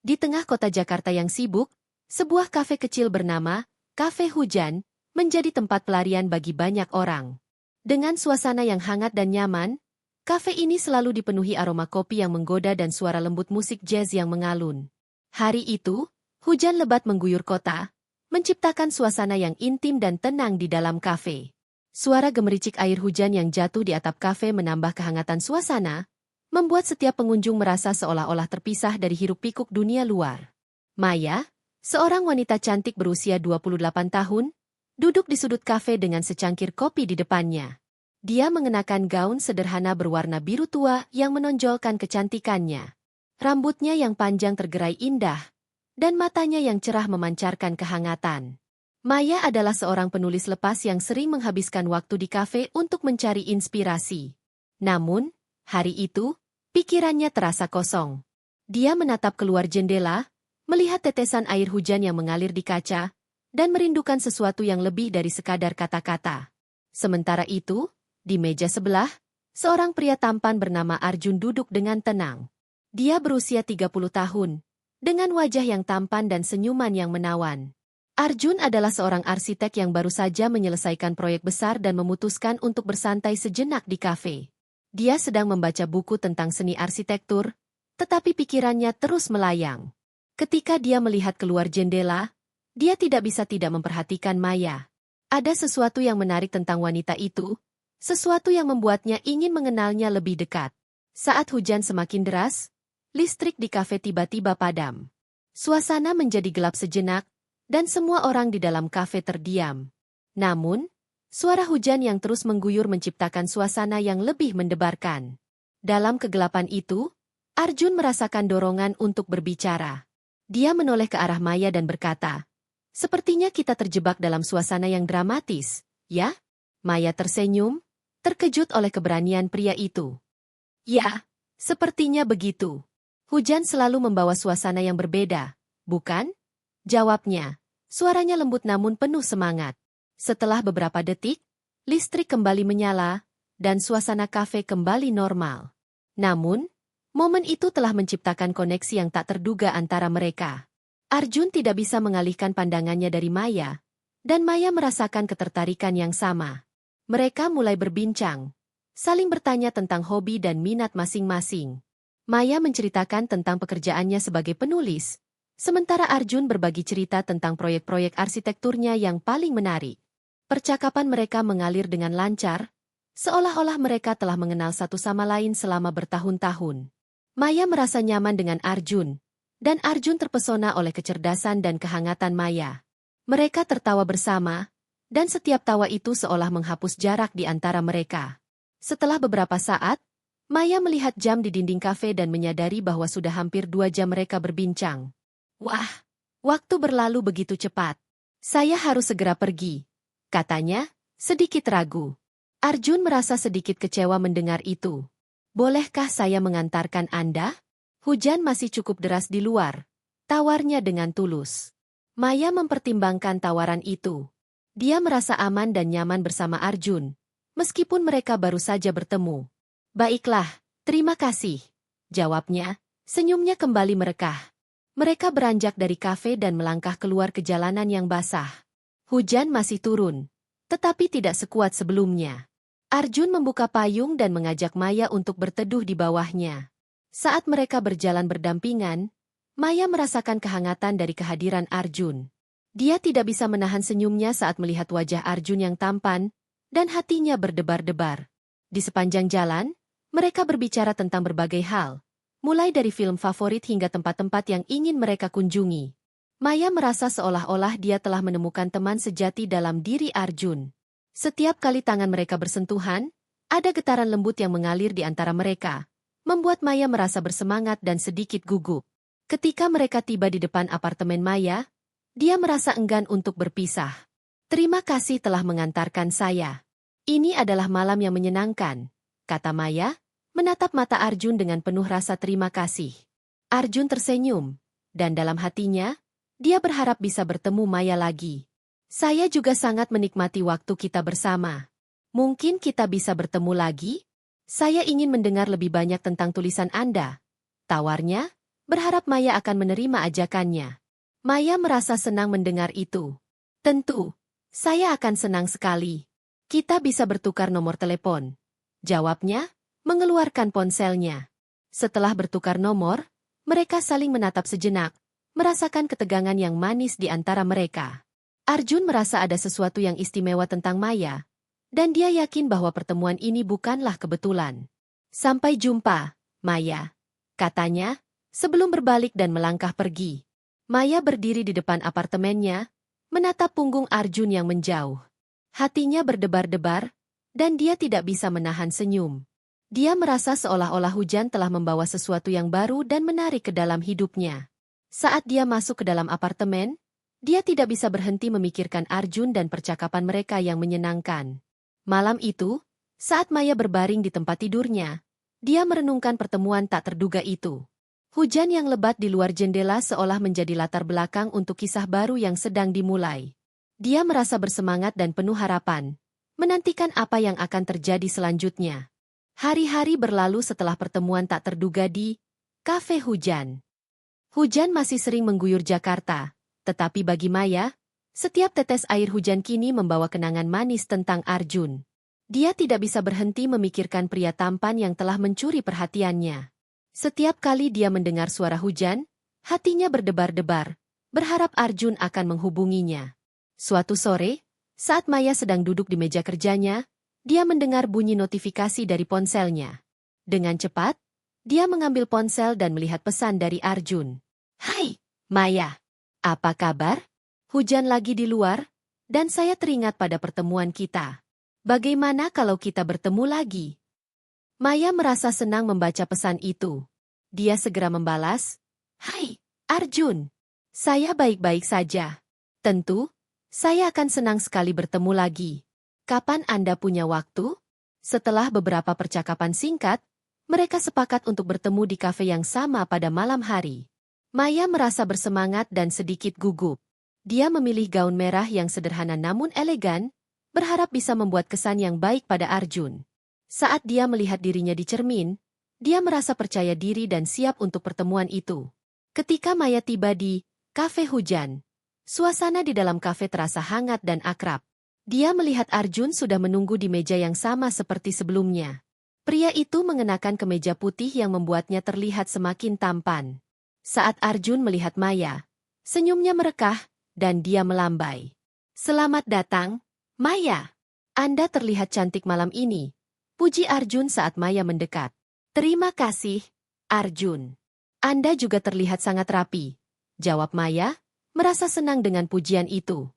Di tengah kota Jakarta yang sibuk, sebuah kafe kecil bernama Kafe Hujan menjadi tempat pelarian bagi banyak orang. Dengan suasana yang hangat dan nyaman, kafe ini selalu dipenuhi aroma kopi yang menggoda dan suara lembut musik jazz yang mengalun. Hari itu, hujan lebat mengguyur kota, menciptakan suasana yang intim dan tenang di dalam kafe. Suara gemericik air hujan yang jatuh di atap kafe menambah kehangatan suasana, membuat setiap pengunjung merasa seolah-olah terpisah dari hiruk-pikuk dunia luar. Maya, seorang wanita cantik berusia 28 tahun, duduk di sudut kafe dengan secangkir kopi di depannya. Dia mengenakan gaun sederhana berwarna biru tua yang menonjolkan kecantikannya. Rambutnya yang panjang tergerai indah, dan matanya yang cerah memancarkan kehangatan. Maya adalah seorang penulis lepas yang sering menghabiskan waktu di kafe untuk mencari inspirasi. Namun, hari itu, pikirannya terasa kosong. Dia menatap keluar jendela, melihat tetesan air hujan yang mengalir di kaca, dan merindukan sesuatu yang lebih dari sekadar kata-kata. Sementara itu, di meja sebelah, seorang pria tampan bernama Arjun duduk dengan tenang. Dia berusia 30 tahun, dengan wajah yang tampan dan senyuman yang menawan. Arjun adalah seorang arsitek yang baru saja menyelesaikan proyek besar dan memutuskan untuk bersantai sejenak di kafe. Dia sedang membaca buku tentang seni arsitektur, tetapi pikirannya terus melayang. Ketika dia melihat keluar jendela, dia tidak bisa tidak memperhatikan Maya. Ada sesuatu yang menarik tentang wanita itu, sesuatu yang membuatnya ingin mengenalnya lebih dekat. Saat hujan semakin deras, listrik di kafe tiba-tiba padam. Suasana menjadi gelap sejenak, dan semua orang di dalam kafe terdiam. Namun, suara hujan yang terus mengguyur menciptakan suasana yang lebih mendebarkan. Dalam kegelapan itu, Arjun merasakan dorongan untuk berbicara. Dia menoleh ke arah Maya dan berkata, "Sepertinya kita terjebak dalam suasana yang dramatis, ya?" Maya tersenyum, terkejut oleh keberanian pria itu. "Ya, sepertinya begitu. Hujan selalu membawa suasana yang berbeda, bukan?" Jawabnya. Suaranya lembut namun penuh semangat. Setelah beberapa detik, listrik kembali menyala, dan suasana kafe kembali normal. Namun, momen itu telah menciptakan koneksi yang tak terduga antara mereka. Arjun tidak bisa mengalihkan pandangannya dari Maya, dan Maya merasakan ketertarikan yang sama. Mereka mulai berbincang, saling bertanya tentang hobi dan minat masing-masing. Maya menceritakan tentang pekerjaannya sebagai penulis, sementara Arjun berbagi cerita tentang proyek-proyek arsitekturnya yang paling menarik. Percakapan mereka mengalir dengan lancar, seolah-olah mereka telah mengenal satu sama lain selama bertahun-tahun. Maya merasa nyaman dengan Arjun, dan Arjun terpesona oleh kecerdasan dan kehangatan Maya. Mereka tertawa bersama, dan setiap tawa itu seolah menghapus jarak di antara mereka. Setelah beberapa saat, Maya melihat jam di dinding kafe dan menyadari bahwa sudah hampir 2 jam mereka berbincang. "Wah, waktu berlalu begitu cepat. Saya harus segera pergi," katanya, sedikit ragu. Arjun merasa sedikit kecewa mendengar itu. "Bolehkah saya mengantarkan Anda? Hujan masih cukup deras di luar," tawarnya dengan tulus. Maya mempertimbangkan tawaran itu. Dia merasa aman dan nyaman bersama Arjun, meskipun mereka baru saja bertemu. "Baiklah, terima kasih," jawabnya, senyumnya kembali merekah. Mereka beranjak dari kafe dan melangkah keluar ke jalanan yang basah. Hujan masih turun, tetapi tidak sekuat sebelumnya. Arjun membuka payung dan mengajak Maya untuk berteduh di bawahnya. Saat mereka berjalan berdampingan, Maya merasakan kehangatan dari kehadiran Arjun. Dia tidak bisa menahan senyumnya saat melihat wajah Arjun yang tampan, dan hatinya berdebar-debar. Di sepanjang jalan, mereka berbicara tentang berbagai hal, mulai dari film favorit hingga tempat-tempat yang ingin mereka kunjungi. Maya merasa seolah-olah dia telah menemukan teman sejati dalam diri Arjun. Setiap kali tangan mereka bersentuhan, ada getaran lembut yang mengalir di antara mereka, membuat Maya merasa bersemangat dan sedikit gugup. Ketika mereka tiba di depan apartemen Maya, dia merasa enggan untuk berpisah. "Terima kasih telah mengantarkan saya. Ini adalah malam yang menyenangkan," kata Maya, menatap mata Arjun dengan penuh rasa terima kasih. Arjun tersenyum, dan dalam hatinya, dia berharap bisa bertemu Maya lagi. "Saya juga sangat menikmati waktu kita bersama. Mungkin kita bisa bertemu lagi? Saya ingin mendengar lebih banyak tentang tulisan Anda," tawarnya, berharap Maya akan menerima ajakannya. Maya merasa senang mendengar itu. Tentu, saya akan senang sekali. Kita bisa bertukar nomor telepon. Jawabnya, mengeluarkan ponselnya. Setelah bertukar nomor, mereka saling menatap sejenak, merasakan ketegangan yang manis di antara mereka. Arjun merasa ada sesuatu yang istimewa tentang Maya, dan dia yakin bahwa pertemuan ini bukanlah kebetulan. Sampai jumpa, Maya, katanya, sebelum berbalik dan melangkah pergi. Maya berdiri di depan apartemennya, menatap punggung Arjun yang menjauh. Hatinya berdebar-debar, dan dia tidak bisa menahan senyum. Dia merasa seolah-olah hujan telah membawa sesuatu yang baru dan menarik ke dalam hidupnya. Saat dia masuk ke dalam apartemen, dia tidak bisa berhenti memikirkan Arjun dan percakapan mereka yang menyenangkan. Malam itu, saat Maya berbaring di tempat tidurnya, dia merenungkan pertemuan tak terduga itu. Hujan yang lebat di luar jendela seolah menjadi latar belakang untuk kisah baru yang sedang dimulai. Dia merasa bersemangat dan penuh harapan, menantikan apa yang akan terjadi selanjutnya. Hari-hari berlalu setelah pertemuan tak terduga di Kafe Hujan. Hujan masih sering mengguyur Jakarta, tetapi bagi Maya, setiap tetes air hujan kini membawa kenangan manis tentang Arjun. Dia tidak bisa berhenti memikirkan pria tampan yang telah mencuri perhatiannya. Setiap kali dia mendengar suara hujan, hatinya berdebar-debar, berharap Arjun akan menghubunginya. Suatu sore, saat Maya sedang duduk di meja kerjanya, dia mendengar bunyi notifikasi dari ponselnya. Dengan cepat, dia mengambil ponsel dan melihat pesan dari Arjun. "Hai, Maya. Apa kabar? Hujan lagi di luar, dan saya teringat pada pertemuan kita. Bagaimana kalau kita bertemu lagi?" Maya merasa senang membaca pesan itu. Dia segera membalas, "Hai, Arjun. Saya baik-baik saja. Tentu, saya akan senang sekali bertemu lagi. Kapan Anda punya waktu?" Setelah beberapa percakapan singkat, mereka sepakat untuk bertemu di kafe yang sama pada malam hari. Maya merasa bersemangat dan sedikit gugup. Dia memilih gaun merah yang sederhana namun elegan, berharap bisa membuat kesan yang baik pada Arjun. Saat dia melihat dirinya di cermin, dia merasa percaya diri dan siap untuk pertemuan itu. Ketika Maya tiba di Kafe Hujan, suasana di dalam kafe terasa hangat dan akrab. Dia melihat Arjun sudah menunggu di meja yang sama seperti sebelumnya. Pria itu mengenakan kemeja putih yang membuatnya terlihat semakin tampan. Saat Arjun melihat Maya, senyumnya merekah, dan dia melambai. "Selamat datang, Maya. Anda terlihat cantik malam ini," puji Arjun saat Maya mendekat. "Terima kasih, Arjun. Anda juga terlihat sangat rapi," jawab Maya, merasa senang dengan pujian itu.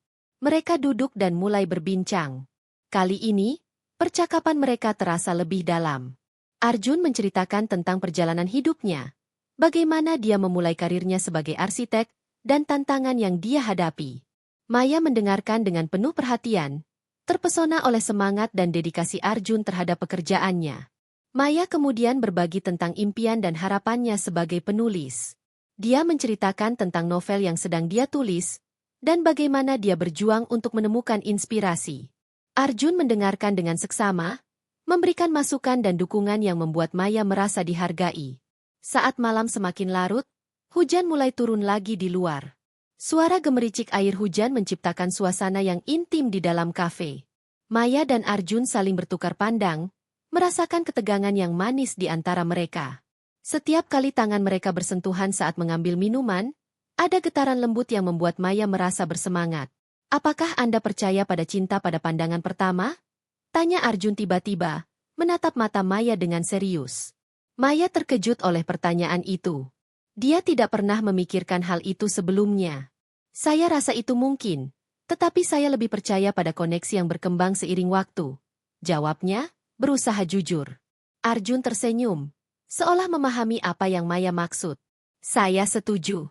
Mereka duduk dan mulai berbincang. Kali ini, percakapan mereka terasa lebih dalam. Arjun menceritakan tentang perjalanan hidupnya, bagaimana dia memulai karirnya sebagai arsitek, dan tantangan yang dia hadapi. Maya mendengarkan dengan penuh perhatian, terpesona oleh semangat dan dedikasi Arjun terhadap pekerjaannya. Maya kemudian berbagi tentang impian dan harapannya sebagai penulis. Dia menceritakan tentang novel yang sedang dia tulis, dan bagaimana dia berjuang untuk menemukan inspirasi. Arjun mendengarkan dengan seksama, memberikan masukan dan dukungan yang membuat Maya merasa dihargai. Saat malam semakin larut, hujan mulai turun lagi di luar. Suara gemericik air hujan menciptakan suasana yang intim di dalam kafe. Maya dan Arjun saling bertukar pandang, merasakan ketegangan yang manis di antara mereka. Setiap kali tangan mereka bersentuhan saat mengambil minuman, ada getaran lembut yang membuat Maya merasa bersemangat. "Apakah Anda percaya pada cinta pada pandangan pertama?" tanya Arjun tiba-tiba, menatap mata Maya dengan serius. Maya terkejut oleh pertanyaan itu. Dia tidak pernah memikirkan hal itu sebelumnya. "Saya rasa itu mungkin, tetapi saya lebih percaya pada koneksi yang berkembang seiring waktu," jawabnya, berusaha jujur. Arjun tersenyum, seolah memahami apa yang Maya maksud. "Saya setuju.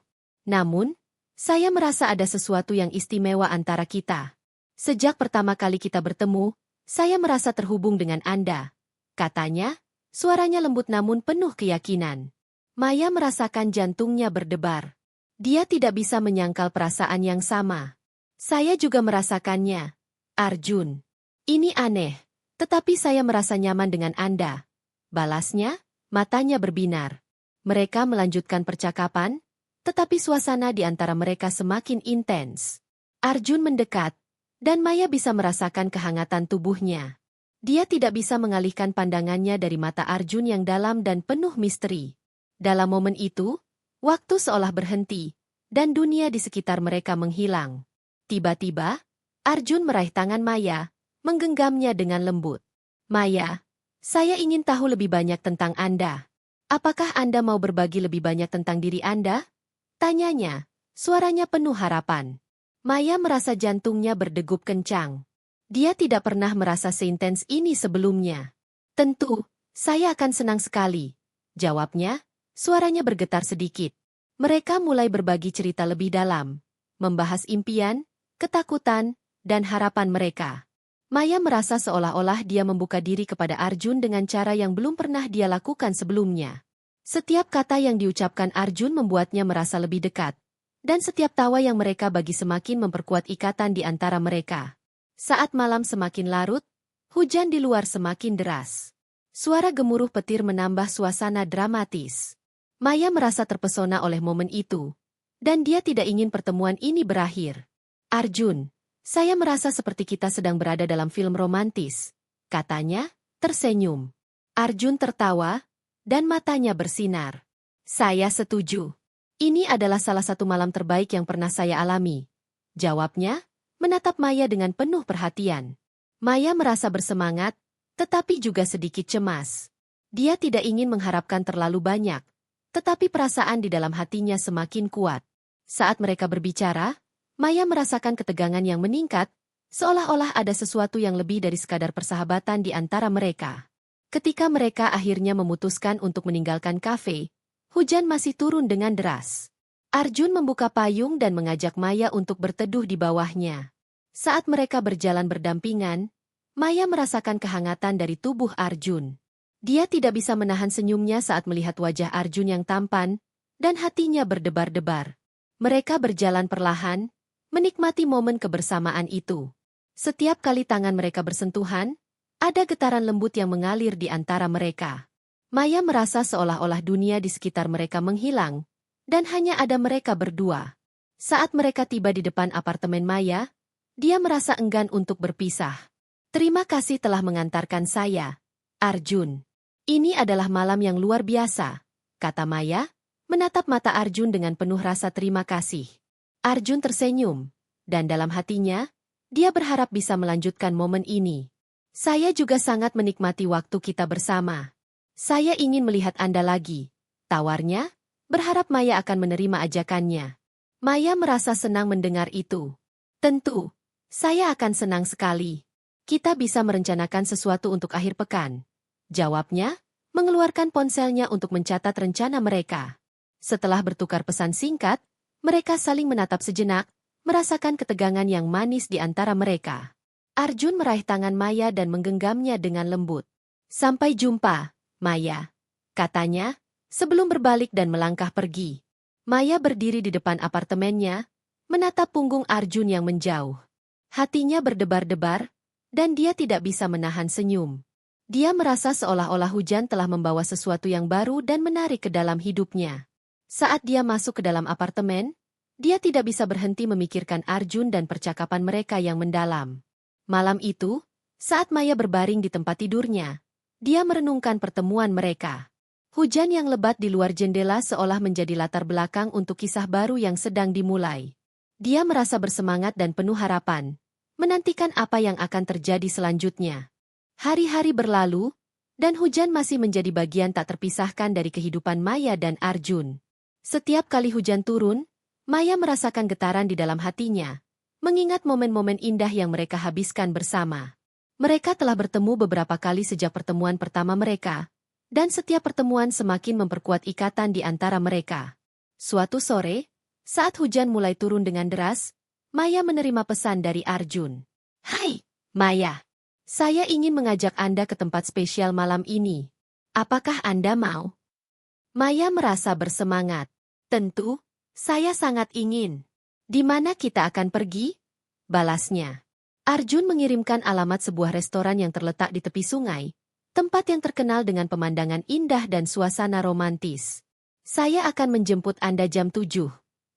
Namun, saya merasa ada sesuatu yang istimewa antara kita. Sejak pertama kali kita bertemu, saya merasa terhubung dengan Anda," katanya, suaranya lembut namun penuh keyakinan. Maya merasakan jantungnya berdebar. Dia tidak bisa menyangkal perasaan yang sama. "Saya juga merasakannya, Arjun. Ini aneh, tetapi saya merasa nyaman dengan Anda," balasnya, matanya berbinar. Mereka melanjutkan percakapan, tetapi suasana di antara mereka semakin intens. Arjun mendekat, dan Maya bisa merasakan kehangatan tubuhnya. Dia tidak bisa mengalihkan pandangannya dari mata Arjun yang dalam dan penuh misteri. Dalam momen itu, waktu seolah berhenti, dan dunia di sekitar mereka menghilang. Tiba-tiba, Arjun meraih tangan Maya, menggenggamnya dengan lembut. Maya, saya ingin tahu lebih banyak tentang Anda. Apakah Anda mau berbagi lebih banyak tentang diri Anda? Tanyanya, suaranya penuh harapan. Maya merasa jantungnya berdegup kencang. Dia tidak pernah merasa seintens ini sebelumnya. Tentu, saya akan senang sekali. Jawabnya, suaranya bergetar sedikit. Mereka mulai berbagi cerita lebih dalam, membahas impian, ketakutan, dan harapan mereka. Maya merasa seolah-olah dia membuka diri kepada Arjun dengan cara yang belum pernah dia lakukan sebelumnya. Setiap kata yang diucapkan Arjun membuatnya merasa lebih dekat. Dan setiap tawa yang mereka bagi semakin memperkuat ikatan di antara mereka. Saat malam semakin larut, hujan di luar semakin deras. Suara gemuruh petir menambah suasana dramatis. Maya merasa terpesona oleh momen itu. Dan dia tidak ingin pertemuan ini berakhir. Arjun, saya merasa seperti kita sedang berada dalam film romantis. Katanya, tersenyum. Arjun tertawa, dan matanya bersinar. Saya setuju. Ini adalah salah satu malam terbaik yang pernah saya alami. Jawabnya, menatap Maya dengan penuh perhatian. Maya merasa bersemangat, tetapi juga sedikit cemas. Dia tidak ingin mengharapkan terlalu banyak, tetapi perasaan di dalam hatinya semakin kuat. Saat mereka berbicara, Maya merasakan ketegangan yang meningkat, seolah-olah ada sesuatu yang lebih dari sekadar persahabatan di antara mereka. Ketika mereka akhirnya memutuskan untuk meninggalkan kafe, hujan masih turun dengan deras. Arjun membuka payung dan mengajak Maya untuk berteduh di bawahnya. Saat mereka berjalan berdampingan, Maya merasakan kehangatan dari tubuh Arjun. Dia tidak bisa menahan senyumnya saat melihat wajah Arjun yang tampan, dan hatinya berdebar-debar. Mereka berjalan perlahan, menikmati momen kebersamaan itu. Setiap kali tangan mereka bersentuhan, ada getaran lembut yang mengalir di antara mereka. Maya merasa seolah-olah dunia di sekitar mereka menghilang, dan hanya ada mereka berdua. Saat mereka tiba di depan apartemen Maya, dia merasa enggan untuk berpisah. Terima kasih telah mengantarkan saya, Arjun. Ini adalah malam yang luar biasa, kata Maya, menatap mata Arjun dengan penuh rasa terima kasih. Arjun tersenyum, dan dalam hatinya, dia berharap bisa melanjutkan momen ini. Saya juga sangat menikmati waktu kita bersama. Saya ingin melihat Anda lagi, tawarnya, berharap Maya akan menerima ajakannya. Maya merasa senang mendengar itu. Tentu, saya akan senang sekali. Kita bisa merencanakan sesuatu untuk akhir pekan. Jawabnya, mengeluarkan ponselnya untuk mencatat rencana mereka. Setelah bertukar pesan singkat, mereka saling menatap sejenak, merasakan ketegangan yang manis di antara mereka. Arjun meraih tangan Maya dan menggenggamnya dengan lembut. Sampai jumpa, Maya, katanya, sebelum berbalik dan melangkah pergi. Maya berdiri di depan apartemennya, menatap punggung Arjun yang menjauh. Hatinya berdebar-debar, dan dia tidak bisa menahan senyum. Dia merasa seolah-olah hujan telah membawa sesuatu yang baru dan menarik ke dalam hidupnya. Saat dia masuk ke dalam apartemen, dia tidak bisa berhenti memikirkan Arjun dan percakapan mereka yang mendalam. Malam itu, saat Maya berbaring di tempat tidurnya, dia merenungkan pertemuan mereka. Hujan yang lebat di luar jendela seolah menjadi latar belakang untuk kisah baru yang sedang dimulai. Dia merasa bersemangat dan penuh harapan, menantikan apa yang akan terjadi selanjutnya. Hari-hari berlalu, dan hujan masih menjadi bagian tak terpisahkan dari kehidupan Maya dan Arjun. Setiap kali hujan turun, Maya merasakan getaran di dalam hatinya, mengingat momen-momen indah yang mereka habiskan bersama. Mereka telah bertemu beberapa kali sejak pertemuan pertama mereka, dan setiap pertemuan semakin memperkuat ikatan di antara mereka. Suatu sore, saat hujan mulai turun dengan deras, Maya menerima pesan dari Arjun. Hai, Maya. Saya ingin mengajak Anda ke tempat spesial malam ini. Apakah Anda mau? Maya merasa bersemangat. Tentu, saya sangat ingin. Di mana kita akan pergi? Balasnya. Arjun mengirimkan alamat sebuah restoran yang terletak di tepi sungai, tempat yang terkenal dengan pemandangan indah dan suasana romantis. Saya akan menjemput Anda jam 7,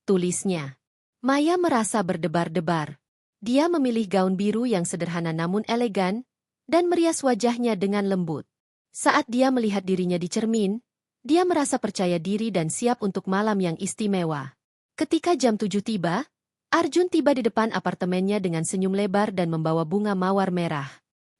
tulisnya. Maya merasa berdebar-debar. Dia memilih gaun biru yang sederhana namun elegan, dan merias wajahnya dengan lembut. Saat dia melihat dirinya di cermin, dia merasa percaya diri dan siap untuk malam yang istimewa. Ketika jam 7 tiba, Arjun tiba di depan apartemennya dengan senyum lebar dan membawa bunga mawar merah.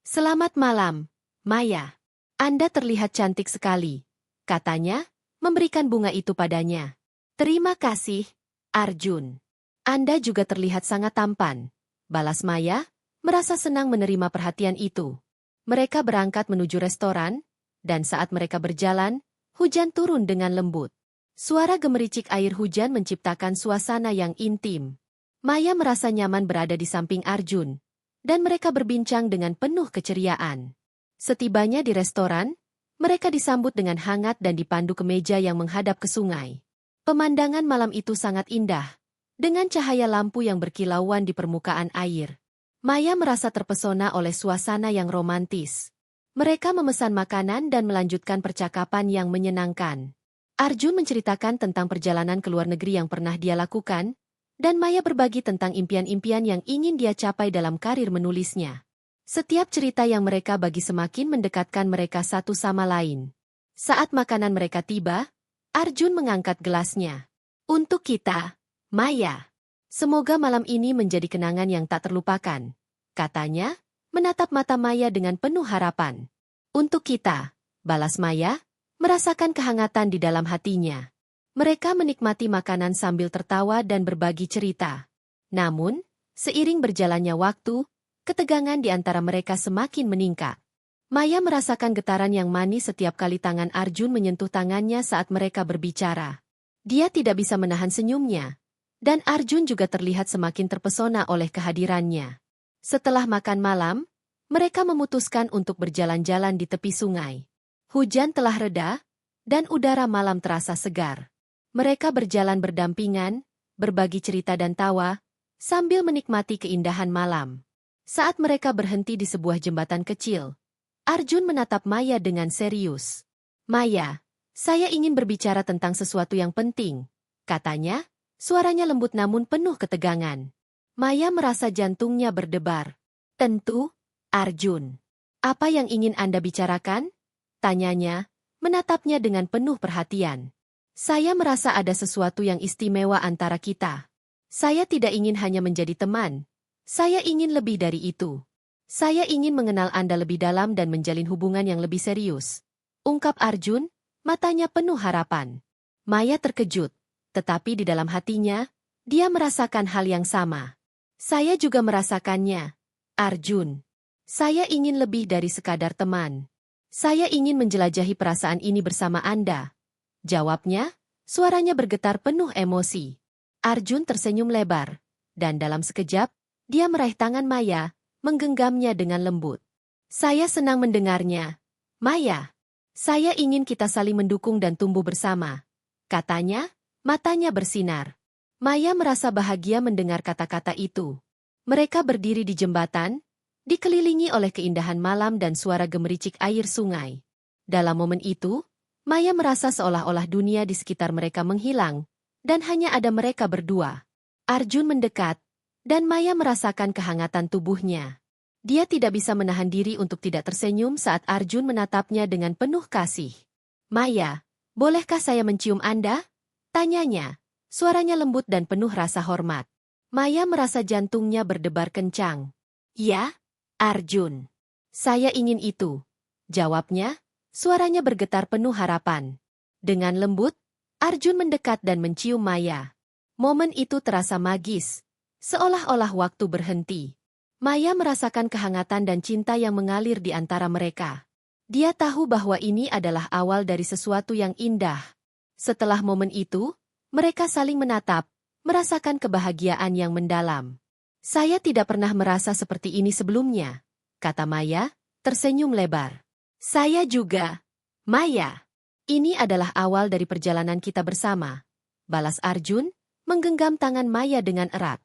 "Selamat malam, Maya. Anda terlihat cantik sekali," katanya, memberikan bunga itu padanya. "Terima kasih, Arjun. Anda juga terlihat sangat tampan," balas Maya, merasa senang menerima perhatian itu. Mereka berangkat menuju restoran, dan saat mereka berjalan, hujan turun dengan lembut. Suara gemericik air hujan menciptakan suasana yang intim. Maya merasa nyaman berada di samping Arjun, dan mereka berbincang dengan penuh keceriaan. Setibanya di restoran, mereka disambut dengan hangat dan dipandu ke meja yang menghadap ke sungai. Pemandangan malam itu sangat indah, dengan cahaya lampu yang berkilauan di permukaan air. Maya merasa terpesona oleh suasana yang romantis. Mereka memesan makanan dan melanjutkan percakapan yang menyenangkan. Arjun menceritakan tentang perjalanan ke luar negeri yang pernah dia lakukan, dan Maya berbagi tentang impian-impian yang ingin dia capai dalam karir menulisnya. Setiap cerita yang mereka bagi semakin mendekatkan mereka satu sama lain. Saat makanan mereka tiba, Arjun mengangkat gelasnya. "Untuk kita, Maya. Semoga malam ini menjadi kenangan yang tak terlupakan," katanya, menatap mata Maya dengan penuh harapan. "Untuk kita," balas Maya, merasakan kehangatan di dalam hatinya. Mereka menikmati makanan sambil tertawa dan berbagi cerita. Namun, seiring berjalannya waktu, ketegangan di antara mereka semakin meningkat. Maya merasakan getaran yang manis setiap kali tangan Arjun menyentuh tangannya saat mereka berbicara. Dia tidak bisa menahan senyumnya, dan Arjun juga terlihat semakin terpesona oleh kehadirannya. Setelah makan malam, mereka memutuskan untuk berjalan-jalan di tepi sungai. Hujan telah reda, dan udara malam terasa segar. Mereka berjalan berdampingan, berbagi cerita dan tawa, sambil menikmati keindahan malam. Saat mereka berhenti di sebuah jembatan kecil, Arjun menatap Maya dengan serius. "Maya, saya ingin berbicara tentang sesuatu yang penting," katanya, suaranya lembut namun penuh ketegangan. Maya merasa jantungnya berdebar. "Tentu, Arjun. Apa yang ingin Anda bicarakan?" tanyanya, menatapnya dengan penuh perhatian. "Saya merasa ada sesuatu yang istimewa antara kita. Saya tidak ingin hanya menjadi teman. Saya ingin lebih dari itu. Saya ingin mengenal Anda lebih dalam dan menjalin hubungan yang lebih serius," ungkap Arjun, matanya penuh harapan. Maya terkejut, tetapi di dalam hatinya, dia merasakan hal yang sama. "Saya juga merasakannya, Arjun. Saya ingin lebih dari sekadar teman. Saya ingin menjelajahi perasaan ini bersama Anda," jawabnya, suaranya bergetar penuh emosi. Arjun tersenyum lebar, dan dalam sekejap, dia meraih tangan Maya, menggenggamnya dengan lembut. "Saya senang mendengarnya, Maya. Saya ingin kita saling mendukung dan tumbuh bersama," katanya, matanya bersinar. Maya merasa bahagia mendengar kata-kata itu. Mereka berdiri di jembatan, dikelilingi oleh keindahan malam dan suara gemericik air sungai. Dalam momen itu, Maya merasa seolah-olah dunia di sekitar mereka menghilang, dan hanya ada mereka berdua. Arjun mendekat, dan Maya merasakan kehangatan tubuhnya. Dia tidak bisa menahan diri untuk tidak tersenyum saat Arjun menatapnya dengan penuh kasih. "Maya, bolehkah saya mencium Anda?" tanyanya. Suaranya lembut dan penuh rasa hormat. Maya merasa jantungnya berdebar kencang. "Ya, Arjun. Saya ingin itu," jawabnya, suaranya bergetar penuh harapan. Dengan lembut, Arjun mendekat dan mencium Maya. Momen itu terasa magis, seolah-olah waktu berhenti. Maya merasakan kehangatan dan cinta yang mengalir di antara mereka. Dia tahu bahwa ini adalah awal dari sesuatu yang indah. Setelah momen itu, mereka saling menatap, merasakan kebahagiaan yang mendalam. "Saya tidak pernah merasa seperti ini sebelumnya," kata Maya, tersenyum lebar. "Saya juga, Maya. Ini adalah awal dari perjalanan kita bersama," balas Arjun, menggenggam tangan Maya dengan erat.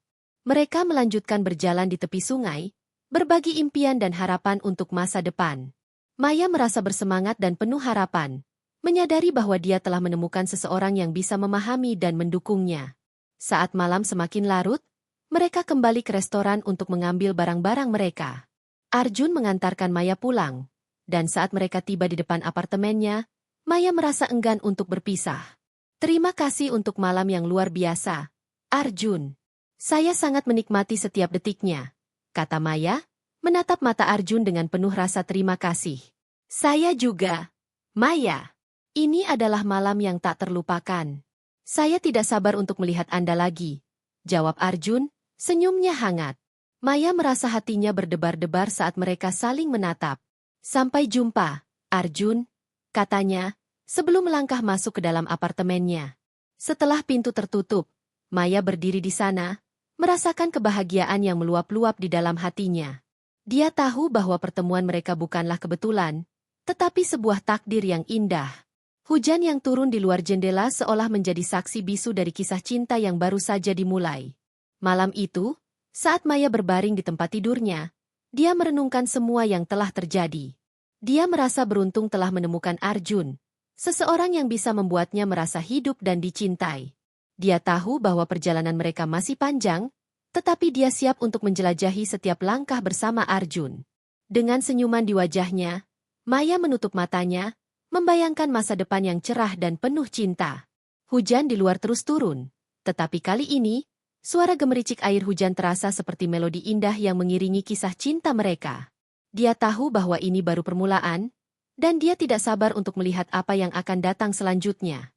Mereka melanjutkan berjalan di tepi sungai, berbagi impian dan harapan untuk masa depan. Maya merasa bersemangat dan penuh harapan, menyadari bahwa dia telah menemukan seseorang yang bisa memahami dan mendukungnya. Saat malam semakin larut, mereka kembali ke restoran untuk mengambil barang-barang mereka. Arjun mengantarkan Maya pulang, dan saat mereka tiba di depan apartemennya, Maya merasa enggan untuk berpisah. Terima kasih untuk malam yang luar biasa, Arjun. Saya sangat menikmati setiap detiknya, kata Maya, menatap mata Arjun dengan penuh rasa terima kasih. Saya juga, Maya. Ini adalah malam yang tak terlupakan. Saya tidak sabar untuk melihat Anda lagi, jawab Arjun, senyumnya hangat. Maya merasa hatinya berdebar-debar saat mereka saling menatap. Sampai jumpa, Arjun, katanya, sebelum melangkah masuk ke dalam apartemennya. Setelah pintu tertutup, Maya berdiri di sana, merasakan kebahagiaan yang meluap-luap di dalam hatinya. Dia tahu bahwa pertemuan mereka bukanlah kebetulan, tetapi sebuah takdir yang indah. Hujan yang turun di luar jendela seolah menjadi saksi bisu dari kisah cinta yang baru saja dimulai. Malam itu, saat Maya berbaring di tempat tidurnya, dia merenungkan semua yang telah terjadi. Dia merasa beruntung telah menemukan Arjun, seseorang yang bisa membuatnya merasa hidup dan dicintai. Dia tahu bahwa perjalanan mereka masih panjang, tetapi dia siap untuk menjelajahi setiap langkah bersama Arjun. Dengan senyuman di wajahnya, Maya menutup matanya, membayangkan masa depan yang cerah dan penuh cinta. Hujan di luar terus turun, tetapi kali ini, suara gemericik air hujan terasa seperti melodi indah yang mengiringi kisah cinta mereka. Dia tahu bahwa ini baru permulaan, dan dia tidak sabar untuk melihat apa yang akan datang selanjutnya.